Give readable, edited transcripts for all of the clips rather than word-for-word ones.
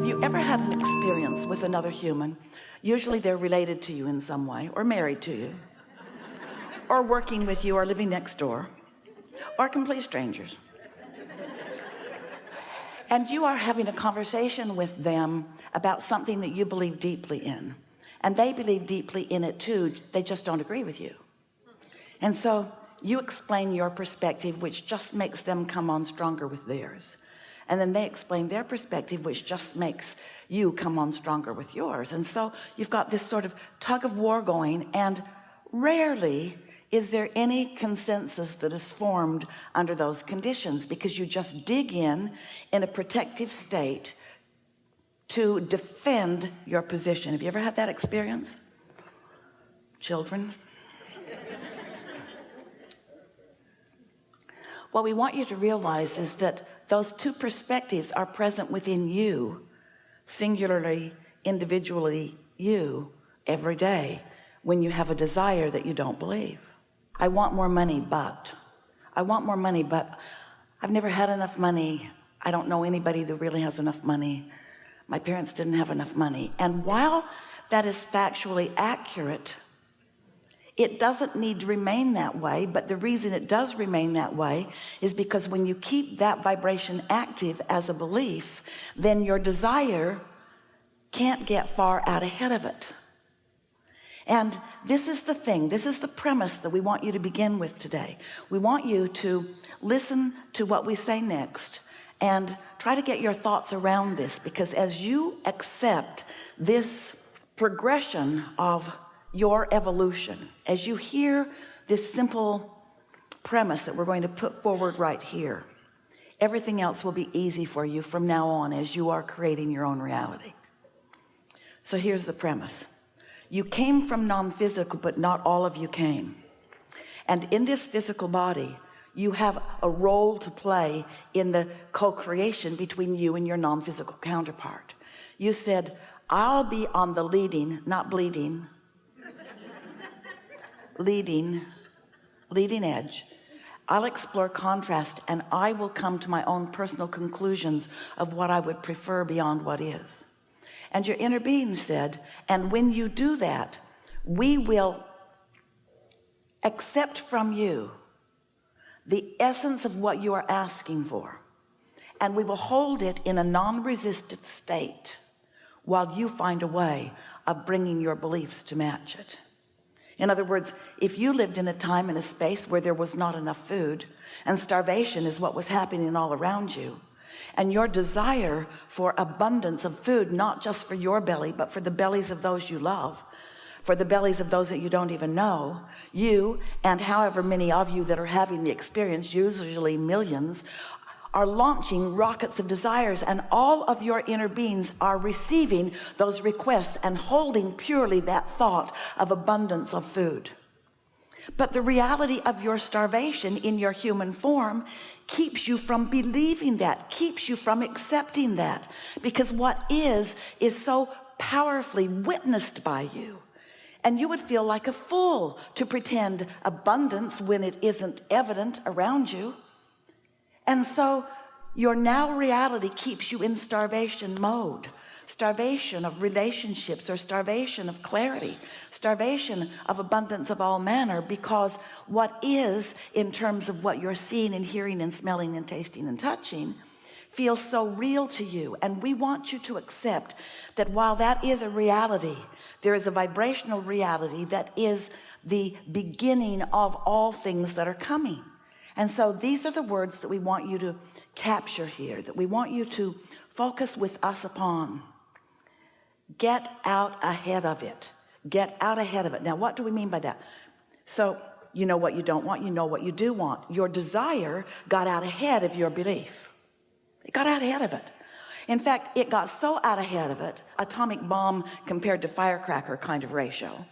Have you ever had an experience with another human? Usually they're related to you in some way, or married to you, or working with you, or living next door, or complete strangers. And you are having a conversation with them about something that you believe deeply in, and they believe deeply in it too. They just don't agree with you. And so you explain your perspective, which just makes them come on stronger with theirs. And then they explain their perspective, which just makes you come on stronger with yours. And so you've got this sort of tug of war going, and rarely is there any consensus that is formed under those conditions, because you just dig in a protective state to defend your position. Have you ever had that experience? Children? What we want you to realize is that those two perspectives are present within you, singularly, individually, you, every day, when you have a desire that you don't believe. I want more money, but I've never had enough money. I don't know anybody that really has enough money. My parents didn't have enough money. And while that is factually accurate, it doesn't need to remain that way. But the reason it does remain that way is because when you keep that vibration active as a belief, then your desire can't get far out ahead of it. And this is the thing, this is the premise that we want you to begin with today. We want you to listen to what we say next and try to get your thoughts around this, because as you accept this progression of your evolution, as you hear this simple premise that we're going to put forward right here, everything else will be easy for you from now on as you are creating your own reality. So here's the premise. You came from non-physical, but not all of you came. And in this physical body, you have a role to play in the co-creation between you and your non-physical counterpart. You said, I'll be on the leading, not bleeding, leading edge. I'll explore contrast, and I will come to my own personal conclusions of what I would prefer beyond what is. And your inner being said, and when you do that, we will accept from you the essence of what you are asking for, and we will hold it in a non-resistant state while you find a way of bringing your beliefs to match it. In other words, if you lived in a time and a space where there was not enough food, and starvation is what was happening all around you, and your desire for abundance of food, not just for your belly, but for the bellies of those you love, for the bellies of those that you don't even know, you and however many of you that are having the experience, usually millions, are launching rockets of desires, and all of your inner beings are receiving those requests and holding purely that thought of abundance of food. But the reality of your starvation in your human form keeps you from believing that, keeps you from accepting that, because what is so powerfully witnessed by you. And you would feel like a fool to pretend abundance when it isn't evident around you. And so your now reality keeps you in starvation mode, starvation of relationships, or starvation of clarity, starvation of abundance of all manner, because what is, in terms of what you're seeing and hearing and smelling and tasting and touching, feels so real to you. And we want you to accept that while that is a reality, there is a vibrational reality that is the beginning of all things that are coming. And so these are the words that we want you to capture here, that we want you to focus with us upon. Get out ahead of it. Get out ahead of it. Now, what do we mean by that? So you know what you don't want, you know what you do want. Your desire got out ahead of your belief. It got out ahead of it. In fact, it got so out ahead of it, atomic bomb compared to firecracker kind of ratio.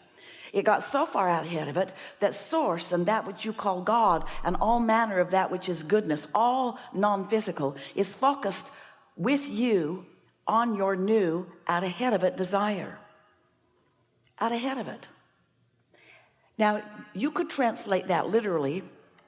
It got so far out ahead of it that source and that which you call God and all manner of that which is goodness, all non-physical, is focused with you on your new out ahead of it desire. Out ahead of it. Now, you could translate that literally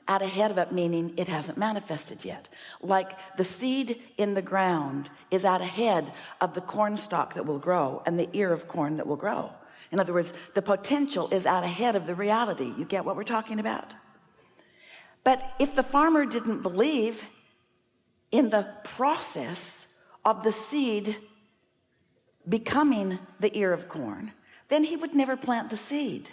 out ahead of it, meaning it hasn't manifested yet. Like the seed in the ground is out ahead of the corn stalk that will grow and the ear of corn that will grow. In other words, the potential is out ahead of the reality. You get what we're talking about? But if the farmer didn't believe in the process of the seed becoming the ear of corn, then he would never plant the seed.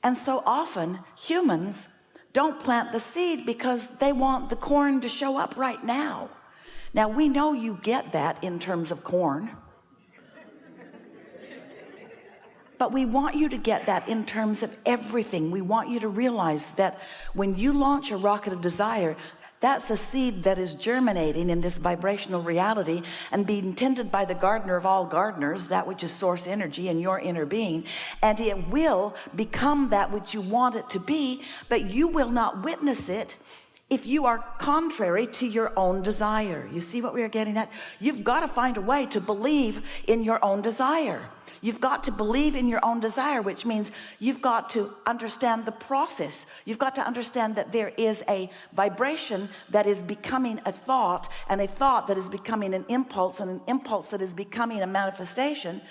And so often humans don't plant the seed because they want the corn to show up right now. Now we know you get that in terms of corn, but we want you to get that in terms of everything. We want you to realize that when you launch a rocket of desire, that's a seed that is germinating in this vibrational reality and being tended by the gardener of all gardeners, that which is source energy in your inner being, and it will become that which you want it to be, but you will not witness it if you are contrary to your own desire. You see what we are getting at? You've got to find a way to believe in your own desire. You've got to believe in your own desire, which means you've got to understand the process. You've got to understand that there is a vibration that is becoming a thought, and a thought that is becoming an impulse, and an impulse that is becoming a manifestation.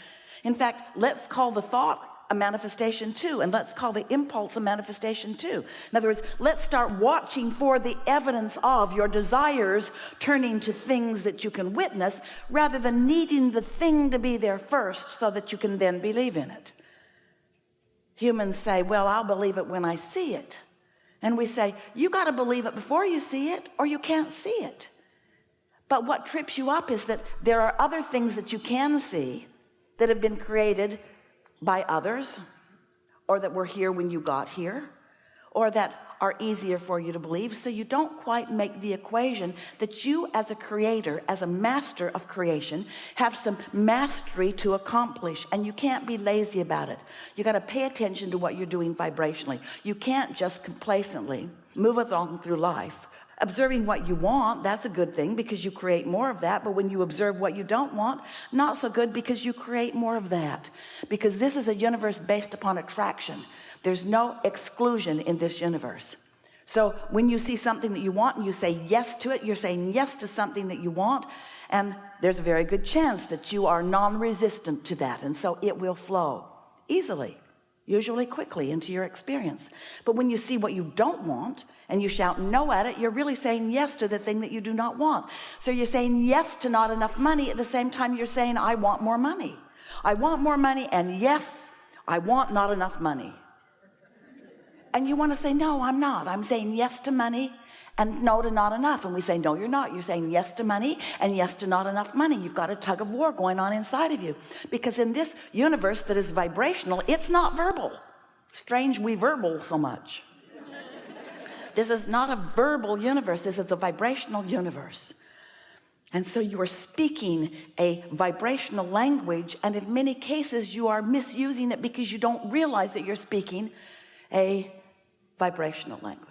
In fact, let's call the thought a manifestation too, and let's call the impulse a manifestation too. In other words, let's start watching for the evidence of your desires turning to things that you can witness, rather than needing the thing to be there first so that you can then believe in it. Humans say, well, I'll believe it when I see it. And we say, you got to believe it before you see it, or you can't see it. But what trips you up is that there are other things that you can see that have been created by others, or that were here when you got here, or that are easier for you to believe. So you don't quite make the equation that you, as a creator, as a master of creation, have some mastery to accomplish, and you can't be lazy about it. You got to pay attention to what you're doing vibrationally. You can't just complacently move along through life observing what you want. That's a good thing because you create more of that. But when you observe what you don't want, not so good, because you create more of that. Because this is a universe based upon attraction. There's no exclusion in this universe. So when you see something that you want and you say yes to it, you're saying yes to something that you want, and there's a very good chance that you are non-resistant to that, and so it will flow easily, usually quickly, into your experience. But when you see what you don't want and you shout no at it, you're really saying yes to the thing that you do not want. So you're saying yes to not enough money, at the same time you're saying I want more money. I want more money, and yes, I want not enough money. And you want to say, no, I'm not. I'm saying yes to money and no to not enough. And we say, no, you're not. You're saying yes to money and yes to not enough money. You've got a tug of war going on inside of you, because in this universe that is vibrational, it's not verbal. Strange we verbal so much. This is not a verbal universe. This is a vibrational universe. And so you are speaking a vibrational language, and in many cases you are misusing it because you don't realize that you're speaking a vibrational language.